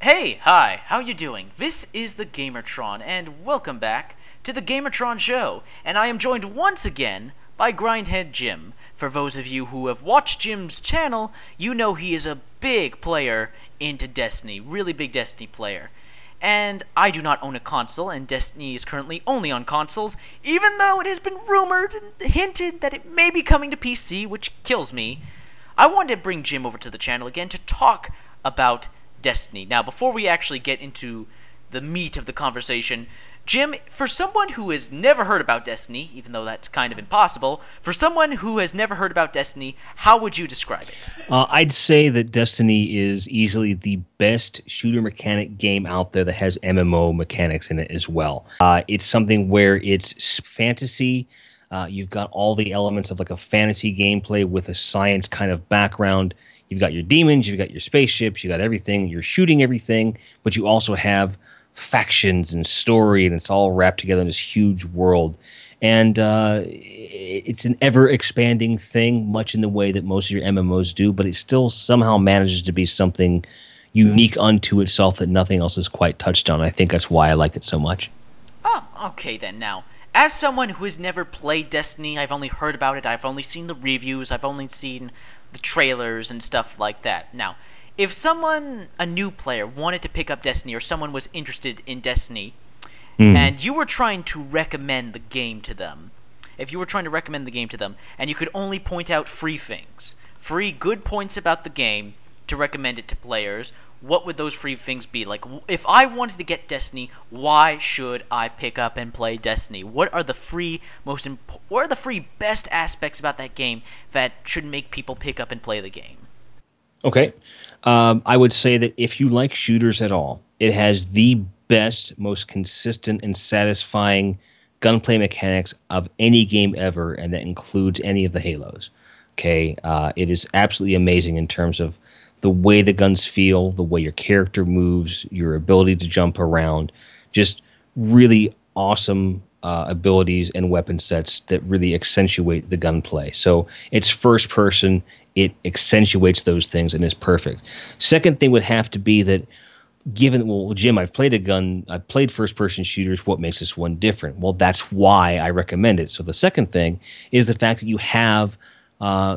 Hey, hi, how you doing? This is the Gamertron, and welcome back to the Gamertron Show. And I am joined once again by GrindHead Jim. For those of you who have watched Jim's channel, you know he is a big player into Destiny, really big Destiny player. And I do not own a console, and Destiny is currently only on consoles, even though it has been rumored and hinted that it may be coming to PC, which kills me. I wanted to bring Jim over to the channel again to talk about Destiny. Now, before we actually get into the meat of the conversation, Jim, for someone who has never heard about Destiny, even though that's kind of impossible, for someone who has never heard about Destiny, how would you describe it? I'd say that Destiny is easily the best shooter mechanic game out there that has MMO mechanics in it as well. It's something where it's fantasy. You've got all the elements of like a fantasy gameplay with a science kind of background. You've got your demons, you've got your spaceships, you got everything. You're shooting everything, but you also have factions and story, and it's all wrapped together in this huge world. And it's an ever-expanding thing, much in the way that most of your MMOs do, but it still somehow manages to be something unique unto itself that nothing else has quite touched on. I think that's why I like it so much. Oh, okay then. Now, as someone who has never played Destiny, I've only heard about it, I've only seen the reviews, I've only seen the trailers and stuff like that. Now, if someone, a new player, wanted to pick up Destiny, or someone was interested in Destiny, and you were trying to recommend the game to them, if you were trying to recommend the game to them, and you could only point out free things, free good points about the game to recommend it to players, what would those free things be? Like, if I wanted to get Destiny, why should I pick up and play Destiny? What are the free what are the free best aspects about that game that should make people pick up and play the game? Okay. I would say that if you like shooters at all, it has the best, most consistent and satisfying gunplay mechanics of any game ever, and that includes any of the Halos. Okay. It is absolutely amazing in terms of the way the guns feel, the way your character moves, your ability to jump around, just really awesome abilities and weapon sets that really accentuate the gunplay. So it's first person, it accentuates those things and is perfect. Second thing would have to be that given, well, Jim, I've played first person shooters, what makes this one different? Well, that's why I recommend it. So the second thing is the fact that you have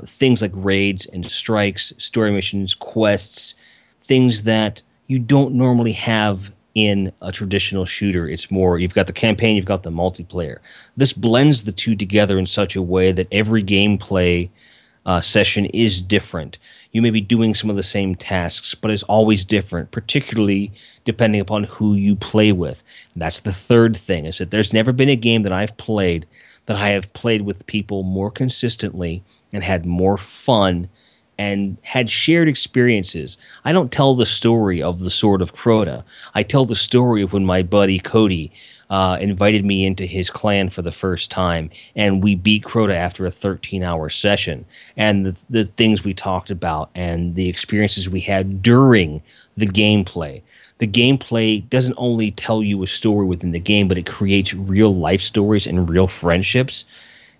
things like raids and strikes, story missions, quests, things that you don't normally have in a traditional shooter. It's more, you've got the campaign, you've got the multiplayer. This blends the two together in such a way that every gameplay session is different. You may be doing some of the same tasks, but it's always different, particularly depending upon who you play with. And that's the third thing, is that there's never been a game that I've played that I have played with people more consistently and had more fun and had shared experiences. I don't tell the story of the Sword of Crota. I tell the story of when my buddy Cody invited me into his clan for the first time, and we beat Crota after a 13-hour session, and the things we talked about and the experiences we had during the gameplay. The gameplay doesn't only tell you a story within the game, but it creates real life stories and real friendships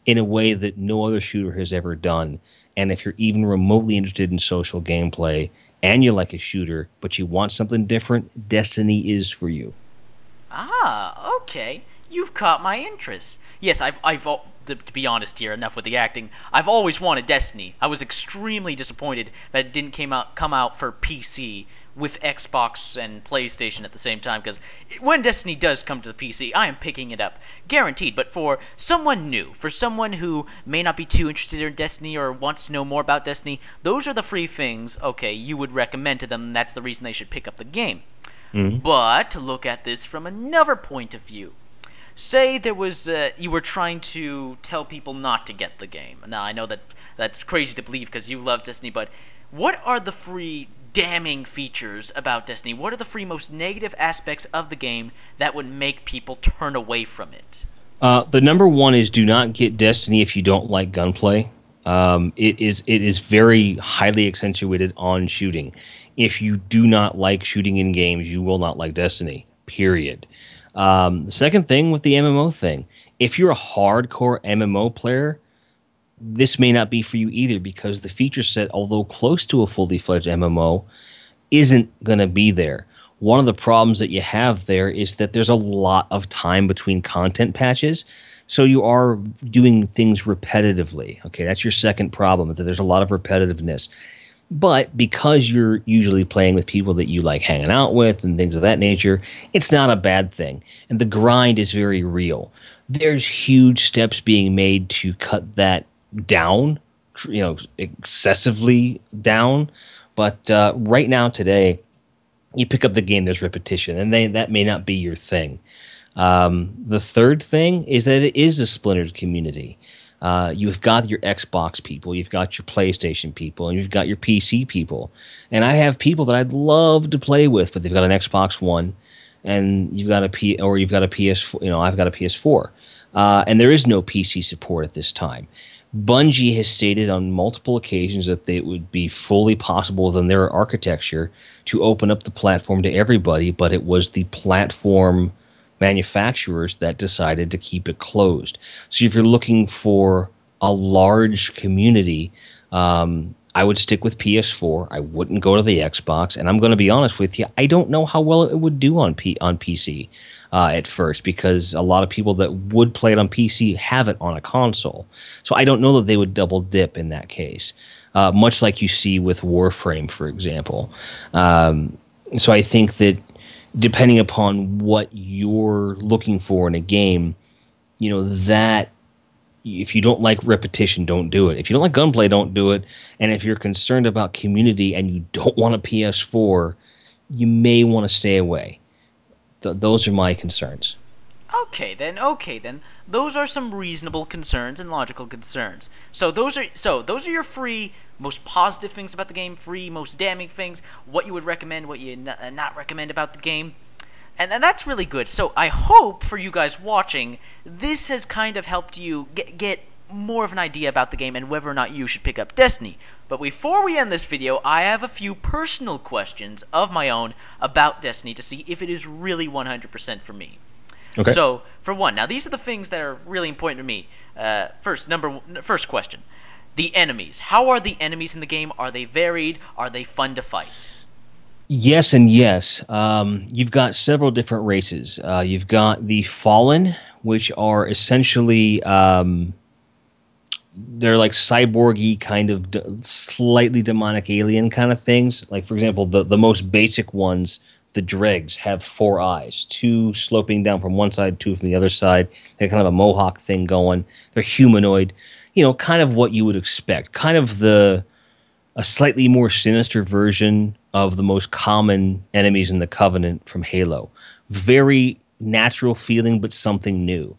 in a way that no other shooter has ever done. And if you're even remotely interested in social gameplay and you like a shooter, but you want something different, Destiny is for you. Ah, okay. You've caught my interest. Yes, to be honest here, enough with the acting. I've always wanted Destiny. I was extremely disappointed that it didn't come out for PC with Xbox and PlayStation at the same time, because when Destiny does come to the PC, I am picking it up, guaranteed. But for someone new, for someone who may not be too interested in Destiny or wants to know more about Destiny, those are the free things, okay, you would recommend to them, and that's the reason they should pick up the game. But to look at this from another point of view, say there was you were trying to tell people not to get the game. Now, I know that that's crazy to believe because you love Destiny, but what are the free damning features about Destiny? What are the free most negative aspects of the game that would make people turn away from it? The number one is do not get Destiny if you don't like gunplay. It is very highly accentuated on shooting. If you do not like shooting in games, you will not like Destiny, period. The second thing with the MMO thing, if you're a hardcore MMO player, this may not be for you either, because the feature set, although close to a fully fledged MMO, isn't going to be there. One of the problems that you have there is that there's a lot of time between content patches. So you are doing things repetitively. Okay, that's your second problem, is that there's a lot of repetitiveness. But because you're usually playing with people that you like hanging out with and things of that nature, it's not a bad thing. And the grind is very real. There's huge steps being made to cut that down, excessively down. But right now, today, you pick up the game, there's repetition, and that may not be your thing. The third thing is that it is a splintered community. You've got your Xbox people, you've got your PlayStation people, and you've got your PC people. And I have people that I'd love to play with, but they've got an Xbox One, and you've got you've got a PS4. I've got a PS4, and there is no PC support at this time. Bungie has stated on multiple occasions that it would be fully possible within their architecture to open up the platform to everybody, but it was the platform manufacturers that decided to keep it closed. So if you're looking for a large community, I would stick with PS4. I wouldn't go to the Xbox, and I'm going to be honest with you, I don't know how well it would do on PC at first, because a lot of people that would play it on PC have it on a console. So I don't know that they would double dip in that case, much like you see with Warframe, for example. So I think that depending upon what you're looking for in a game, that if you don't like repetition, don't do it. If you don't like gunplay, don't do it. And if you're concerned about community and you don't want a PS4, you may want to stay away. Those are my concerns. Okay then. Those are some reasonable concerns and logical concerns. So those are your free, most positive things about the game, free, most damning things, what you would recommend, what you not recommend about the game. And that's really good. So I hope for you guys watching, this has kind of helped you get more of an idea about the game and whether or not you should pick up Destiny. But before we end this video, I have a few personal questions of my own about Destiny to see if it is really 100% for me. Okay. So, for one, now these are the things that are really important to me. First question. The enemies. How are the enemies in the game? Are they varied? Are they fun to fight? Yes and yes. You've got several different races. You've got the Fallen, which are essentially they're like cyborgy kind of slightly demonic alien kind of things. Like, for example, the most basic ones, the dregs, have 4 eyes, 2 sloping down from one side, 2 from the other side. They're kind of a mohawk thing going. They're humanoid, kind of what you would expect. Kind of a slightly more sinister version of the most common enemies in the Covenant from Halo. Very natural feeling, but something new.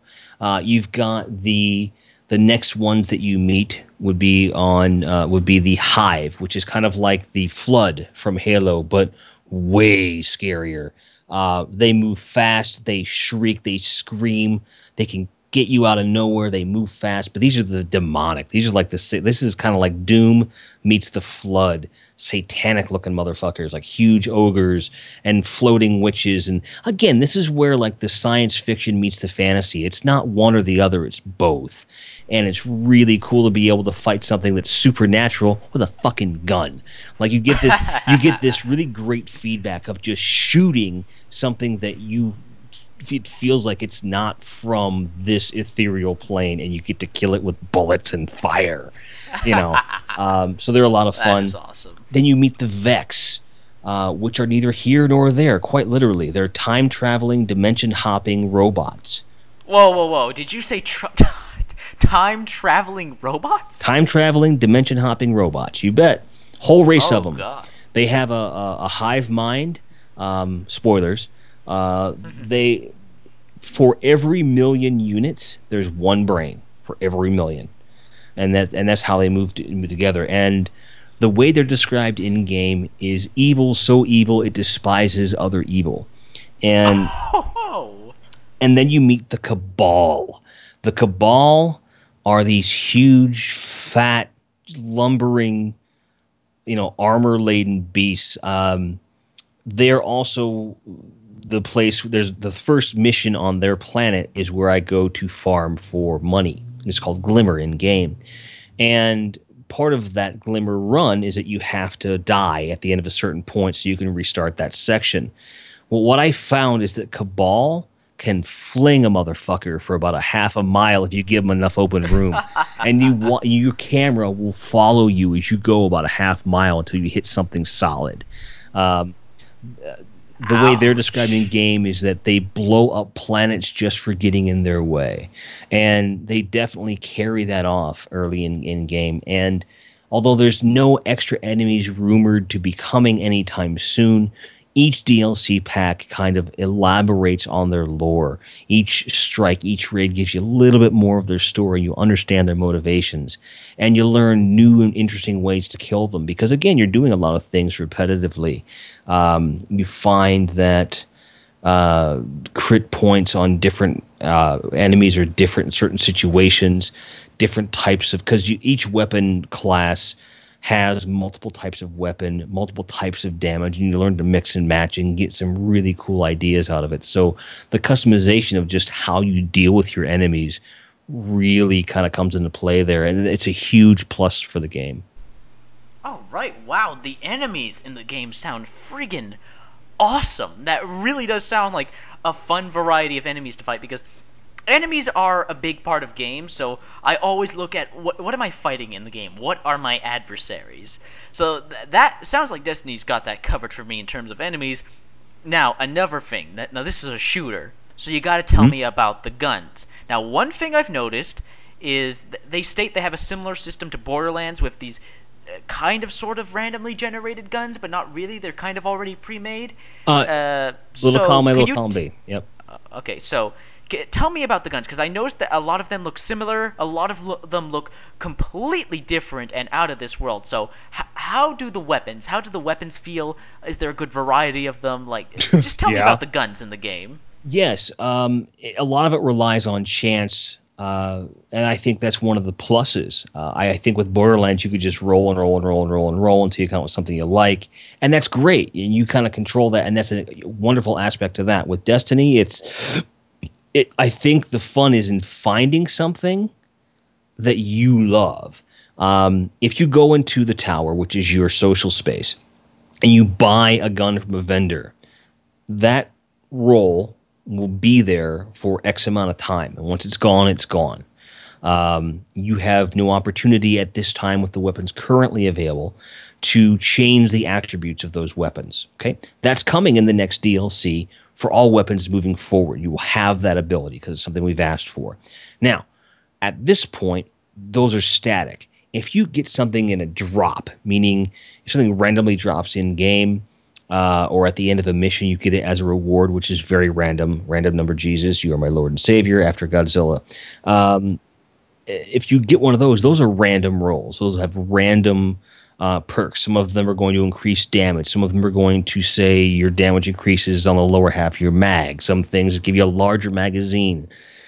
You've got the next ones that you meet would be the Hive, which is kind of like the Flood from Halo, but way scarier. They move fast, they shriek, they scream, they can get you out of nowhere, they move fast, but these are the demonic. These are like this is kind of like Doom meets the Flood. Satanic looking motherfuckers, like huge ogres and floating witches. And again, this is where like the science fiction meets the fantasy. It's not one or the other, it's both. And it's really cool to be able to fight something that's supernatural with a fucking gun. Like you get this really great feedback of just shooting something that it feels like it's not from this ethereal plane, and you get to kill it with bullets and fire. So they're a lot of fun. That is awesome. Then you meet the Vex, which are neither here nor there, quite literally. They're time-traveling, dimension-hopping robots. Whoa. Did you say time-traveling robots? Time-traveling, dimension-hopping robots. You bet. Whole race of them. God. They have a hive mind. Spoilers. They, for every 1,000,000 units, there's 1 brain for every 1,000,000. And that's how they move together. And the way they're described in game is evil, so evil it despises other evil. And and then you meet the Cabal. The Cabal are these huge, fat, lumbering, armor-laden beasts. They're also the place. There's the first mission on their planet is where I go to farm for money. It's called Glimmer in game, and part of that Glimmer run is that you have to die at the end of a certain point so you can restart that section. Well, what I found is that Cabal can fling a motherfucker for about a half a mile if you give them enough open room, and your camera will follow you as you go about a half mile until you hit something solid. Um, the way they're describing game is that they blow up planets just for getting in their way, and they definitely carry that off early in game. And although there's no extra enemies rumored to be coming anytime soon, each DLC pack kind of elaborates on their lore. Each strike, each raid gives you a little bit more of their story. You understand their motivations, and you learn new and interesting ways to kill them. Because again, you're doing a lot of things repetitively. You find that crit points on different enemies are different in certain situations, different types of, because each weapon class has multiple types of weapon, multiple types of damage, and you learn to mix and match and get some really cool ideas out of it. So the customization of just how you deal with your enemies really kind of comes into play there, and it's a huge plus for the game. Oh, right. Wow, the enemies in the game sound friggin' awesome. That really does sound like a fun variety of enemies to fight, because enemies are a big part of games, so I always look at what am I fighting in the game? What are my adversaries? So that sounds like Destiny's got that covered for me in terms of enemies. Now, another thing. Now, this is a shooter, so you got to tell me about the guns. Now, one thing I've noticed is they state they have a similar system to Borderlands with these kind of sort of randomly generated guns, but not really. They're kind of already pre-made. Little column A, little column B. Yep. Okay, so tell me about the guns, because I noticed that a lot of them look similar, a lot of them look completely different and out of this world. So how do the weapons feel? Is there a good variety of them? Like, just tell me about the guns in the game. Yes, a lot of it relies on chance, and I think that's one of the pluses. I think with Borderlands, you could just roll and roll and roll and roll and roll until you come up with something you like, and that's great. And you kind of control that, and that's a wonderful aspect of that. With Destiny, I think the fun is in finding something that you love. If you go into the tower, which is your social space, and you buy a gun from a vendor, that roll will be there for X amount of time. And once it's gone, it's gone. You have no opportunity at this time with the weapons currently available to change the attributes of those weapons. Okay, that's coming in the next DLC. For all weapons moving forward, you will have that ability because it's something we've asked for. Now, at this point, those are static. If you get something in a drop, meaning if something randomly drops in game, or at the end of a mission, you get it as a reward, which is very random. Random number Jesus, you are my Lord and Savior after Godzilla. If you get one of those are random rolls. Those have random perks. Some of them are going to increase damage. Some of them are going to say your damage increases on the lower half of your mag. Some things give you a larger magazine.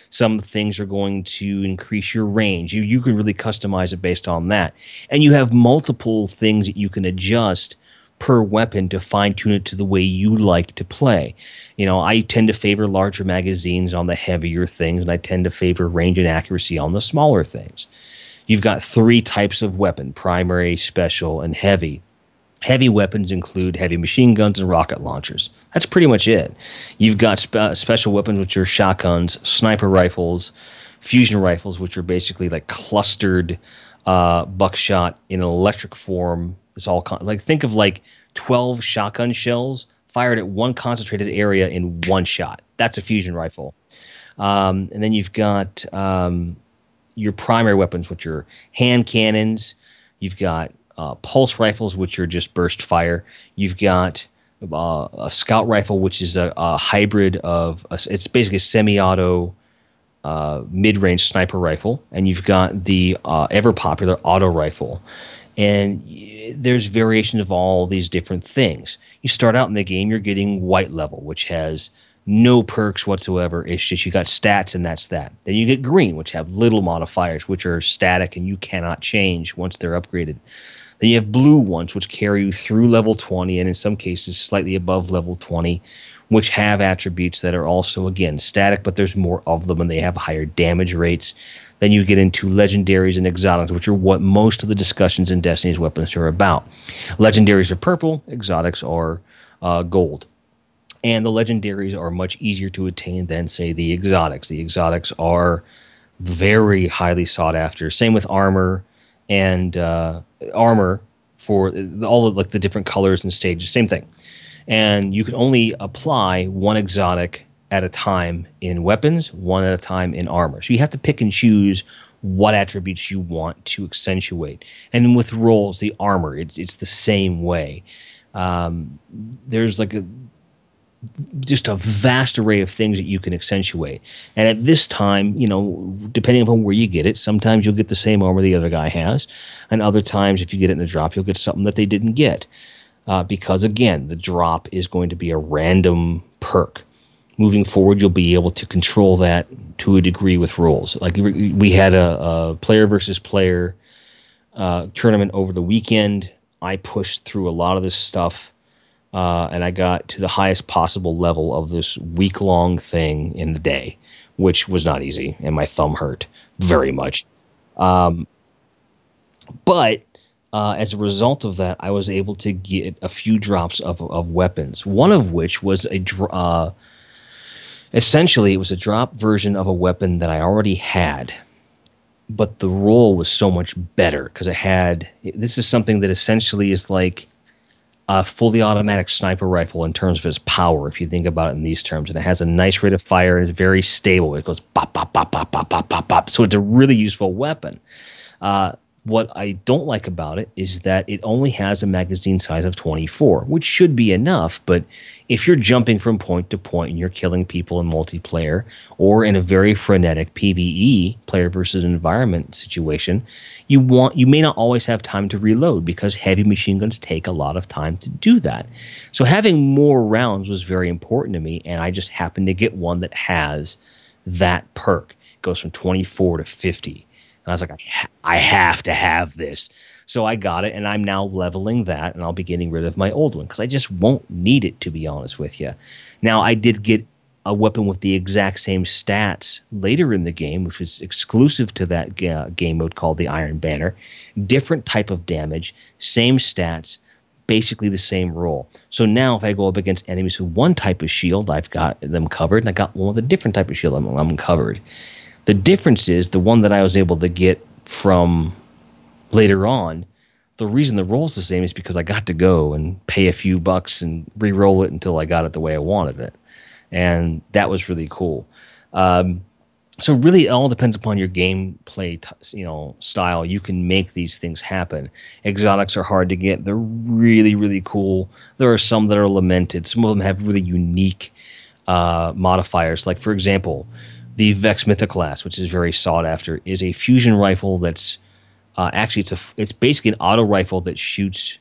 Some things are going to increase your range. You can really customize it based on that. And you have multiple things that you can adjust per weapon to fine-tune it to the way you like to play. I tend to favor larger magazines on the heavier things, and I tend to favor range and accuracy on the smaller things. You've got 3 types of weapon: primary, special, and heavy. Heavy weapons include heavy machine guns and rocket launchers. That's pretty much it. You've got special weapons, which are shotguns, sniper rifles, fusion rifles, which are basically like clustered buckshot in an electric form. It's all think of like 12 shotgun shells fired at one concentrated area in one shot. That's a fusion rifle. And then you've got your primary weapons, which are hand cannons. You've got pulse rifles, which are just burst fire. You've got a scout rifle, which is a hybrid of it's basically a semi-auto mid-range sniper rifle, and you've got the ever popular auto rifle. And there's variations of all these different things. You start out in the game, you're getting white level, which has no perks whatsoever. It's just you got stats, and that's that. Then you get green, which have little modifiers, which are static and you cannot change once they're upgraded. Then you have blue ones, which carry you through level 20, and in some cases slightly above level 20, which have attributes that are also, again, static, but there's more of them and they have higher damage rates. Then you get into legendaries and exotics, which are what most of the discussions in Destiny's weapons are about. Legendaries are purple, exotics are gold. And the legendaries are much easier to attain than, say, the exotics. The exotics are very highly sought after. Same with armor and armor for all of like the different colors and stages. Same thing. And you can only apply one exotic at a time in weapons, one at a time in armor. So you have to pick and choose what attributes you want to accentuate. And then with rolls, the armor, it's the same way. There's like just a vast array of things that you can accentuate. And at this time, depending upon where you get it, sometimes you'll get the same armor the other guy has, and other times, if you get it in a drop, you'll get something that they didn't get. Because again, the drop is going to be a random perk. Moving forward, you'll be able to control that to a degree with rolls. Like we had a player versus player tournament over the weekend. I pushed through a lot of this stuff, and I got to the highest possible level of this week-long thing in the day, which was not easy, and my thumb hurt very much. But as a result of that, I was able to get a few drops of weapons. One of which was essentially it was a drop version of a weapon that I already had, but the roll was so much better because this is something that essentially is like a fully automatic sniper rifle in terms of its power, if you think about it in these terms. And it has a nice rate of fire and it's very stable. It goes pop, pop, pop, pop, pop, pop, pop, pop. So it's a really useful weapon. What I don't like about it is that it only has a magazine size of 24, which should be enough. But if you're jumping from point to point and you're killing people in multiplayer or in a very frenetic PvE, player versus environment situation, you may not always have time to reload because heavy machine guns take a lot of time to do that. So having more rounds was very important to me, and I just happened to get one that has that perk. It goes from 24 to 50. And I was like, I have to have this. So I got it, and I'm now leveling that, and I'll be getting rid of my old one because I just won't need it, to be honest with you. Now, I did get a weapon with the exact same stats later in the game, which was exclusive to that game mode called the Iron Banner. Different type of damage, same stats, basically the same roll. So now if I go up against enemies with one type of shield, I've got them covered, and I got one with a different type of shield, I'm covered. The difference is the one that I was able to get from later on, the reason the roll's the same is because I got to go and pay a few bucks and re-roll it until I got it the way I wanted it. And that was really cool. So really it all depends upon your gameplay style. You can make these things happen. Exotics are hard to get. They're really, really cool. There are some that are lamented. Some of them have really unique modifiers. Like, for example, the Vex Mythoclast, which is very sought after, is a fusion rifle that's actually it's basically an auto rifle that shoots.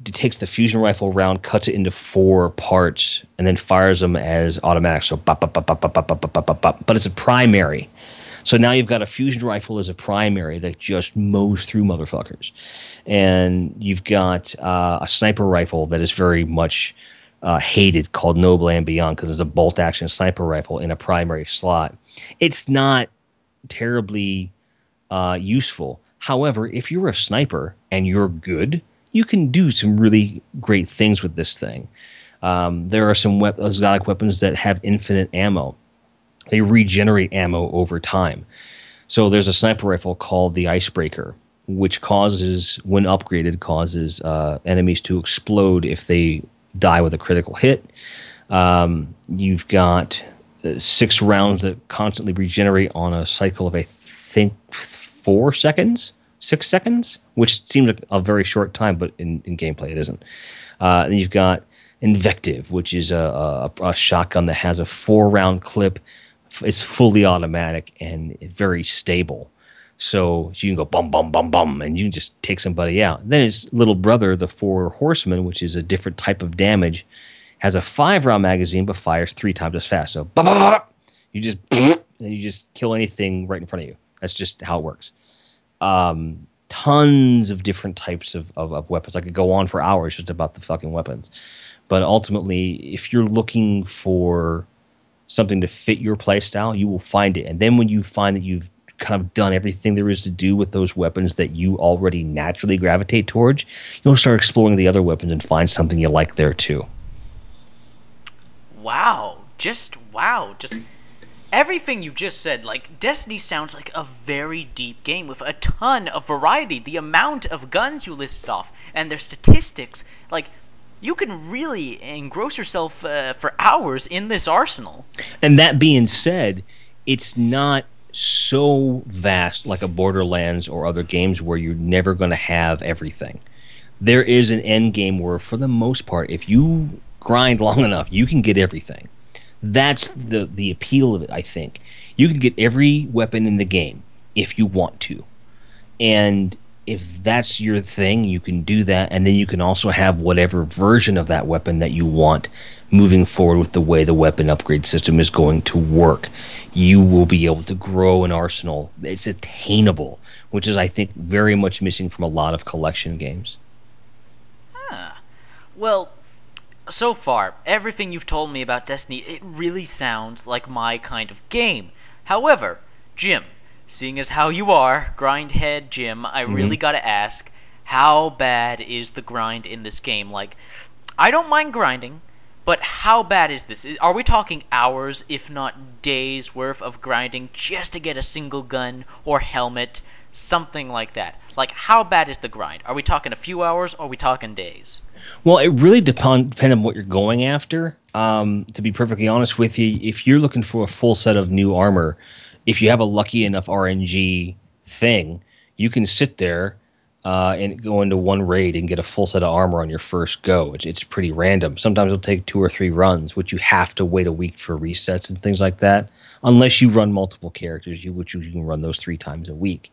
It takes the fusion rifle round, cuts it into 4 parts, and then fires them as automatic. So bop, bop, bop, bop, bop, bop, bop, bop, bop. But it's a primary. So now you've got a fusion rifle as a primary that just mows through motherfuckers, and you've got a sniper rifle that is very much hated called Noble and Beyond because it's a bolt action sniper rifle in a primary slot. It's not terribly useful. However, if you're a sniper and you're good, you can do some really great things with this thing. There are some exotic weapons that have infinite ammo. They regenerate ammo over time. So there's a sniper rifle called the Icebreaker, which when upgraded, causes enemies to explode if they die with a critical hit. You've got 6 rounds that constantly regenerate on a cycle of, I think, 6 seconds, which seems like a very short time, but in gameplay it isn't. Then you've got Invective, which is a shotgun that has a 4-round clip. It's fully automatic and very stable. So you can go bum, bum, bum, bum, and you can just take somebody out. Then his little brother, the 4 Horsemen, which is a different type of damage, has a 5-round magazine but fires 3 times as fast. So bum, bum, bum, you just and you just kill anything right in front of you. That's just how it works. tons of different types of weapons. I could go on for hours just about the fucking weapons. But ultimately, if you're looking for something to fit your playstyle, you will find it. And then when you find that you've kind of done everything there is to do with those weapons that you already naturally gravitate towards, you'll start exploring the other weapons and find something you like there too. Wow. Just everything you've just said, like, Destiny sounds like a very deep game with a ton of variety. The amount of guns you listed off and their statistics, like, you can really engross yourself for hours in this arsenal. And that being said, it's not so vast like a Borderlands or other games where you're never going to have everything. There is an end game where, for the most part, if you grind long enough, you can get everything. That's the appeal of it, I think. You can get every weapon in the game if you want to. And if that's your thing, you can do that, and then you can also have whatever version of that weapon that you want moving forward with the way the weapon upgrade system is going to work. You will be able to grow an arsenal. It's attainable, which is, I think, very much missing from a lot of collection games. Well, so far, everything you've told me about Destiny, it really sounds like my kind of game. However, Jim, seeing as how you are, GrindHead Jim, I really gotta ask, how bad is the grind in this game? Like, I don't mind grinding, but how bad is this? Are we talking hours, if not days worth of grinding just to get a single gun or helmet, something like that? Like, how bad is the grind? Are we talking a few hours, or are we talking days? Well, it really depends on what you're going after. To be perfectly honest with you, if you're looking for a full set of new armor, if you have a lucky enough RNG thing, you can sit there and go into one raid and get a full set of armor on your first go. It's pretty random. Sometimes it'll take 2 or 3 runs, which you have to wait a week for resets and things like that, unless you run multiple characters, which you can run those 3 times a week.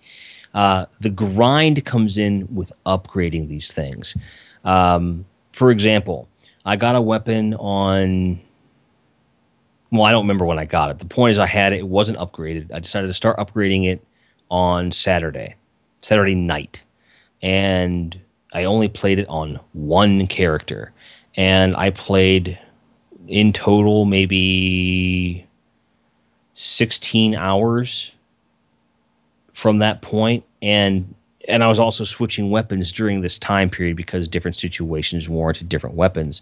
The grind comes in with upgrading these things. For example, I got a weapon on... Well, I don't remember when I got it. The point is I had it. It wasn't upgraded. I decided to start upgrading it on Saturday night. And I only played it on one character. And I played in total maybe 16 hours from that point. And I was also switching weapons during this time period because different situations warranted different weapons.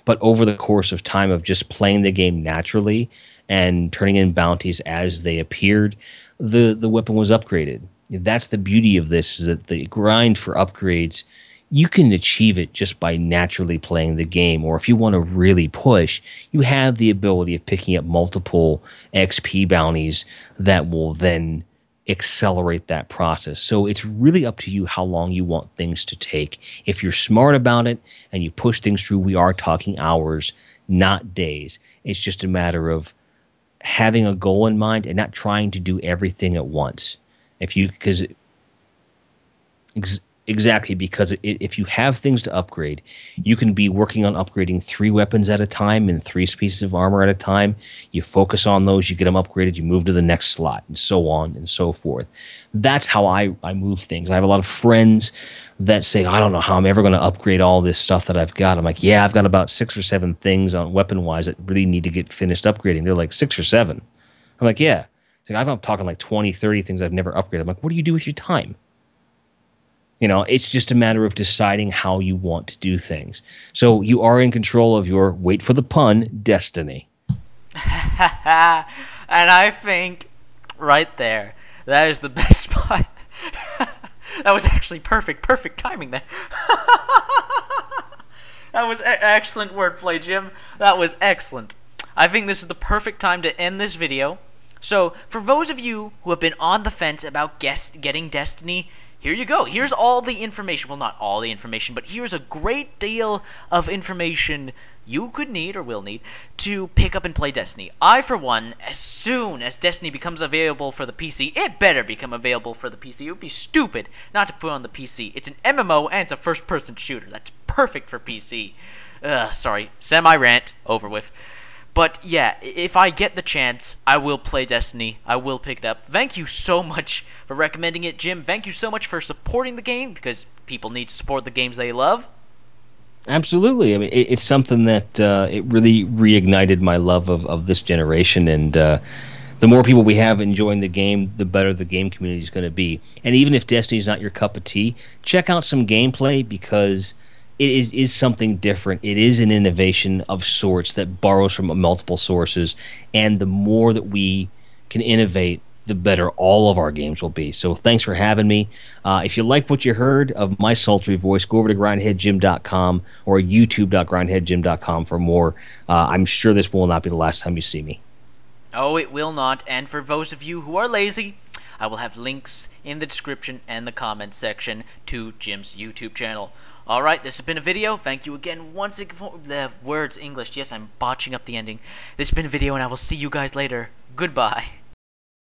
But over the course of time of just playing the game naturally and turning in bounties as they appeared, the weapon was upgraded. That's the beauty of this, is that the grind for upgrades, you can achieve it just by naturally playing the game. Or if you want to really push, you have the ability of picking up multiple XP bounties that will then accelerate that process. So it's really up to you how long you want things to take. If you're smart about it and you push things through, we are talking hours, not days. It's just a matter of having a goal in mind and not trying to do everything at once. If you if you have things to upgrade, you can be working on upgrading 3 weapons at a time and 3 pieces of armor at a time. You focus on those, you get them upgraded, you move to the next slot, and so on and so forth. That's how I move things. I have a lot of friends that say, I don't know how I'm ever going to upgrade all this stuff that I've got. I'm like, yeah, I've got about 6 or 7 things on weapon-wise that really need to get finished upgrading. They're like, 6 or 7? I'm like, yeah. I'm talking like 20, 30 things I've never upgraded. I'm like, what do you do with your time? You know, it's just a matter of deciding how you want to do things. So you are in control of your, wait for the pun, destiny. And I think right there, that is the best spot. That was actually perfect timing there. That was excellent wordplay, Jim. That was excellent. I think this is the perfect time to end this video. So, for those of you who have been on the fence about getting Destiny, here you go. Here's all the information. Well, not all the information, but here's a great deal of information you could need or will need to pick up and play Destiny. I, for one, as soon as Destiny becomes available for the PC, it better become available for the PC. It would be stupid not to put it on the PC. It's an MMO and it's a first-person shooter. That's perfect for PC. Sorry, semi-rant, over with. But yeah, if I get the chance, I will play Destiny. I will pick it up. Thank you so much for recommending it, Jim. Thank you so much for supporting the game, because people need to support the games they love. Absolutely. I mean, it's something that it really reignited my love of this generation, and the more people we have enjoying the game, the better the game community is going to be. And even if Destiny's not your cup of tea, check out some gameplay, because it is something different. It is an innovation of sorts that borrows from multiple sources, and the more that we can innovate, the better all of our games will be. So thanks for having me. If you like what you heard of my sultry voice, go over to grindheadjim.com or youtube.grindheadjim.com for more. I'm sure this will not be the last time you see me. Oh, it will not. And for those of you who are lazy, I will have links in the description and the comments section to Jim's YouTube channel. Alright, this has been a video. Thank you again once again for the words English. Yes, I'm botching up the ending. This has been a video, and I will see you guys later. Goodbye.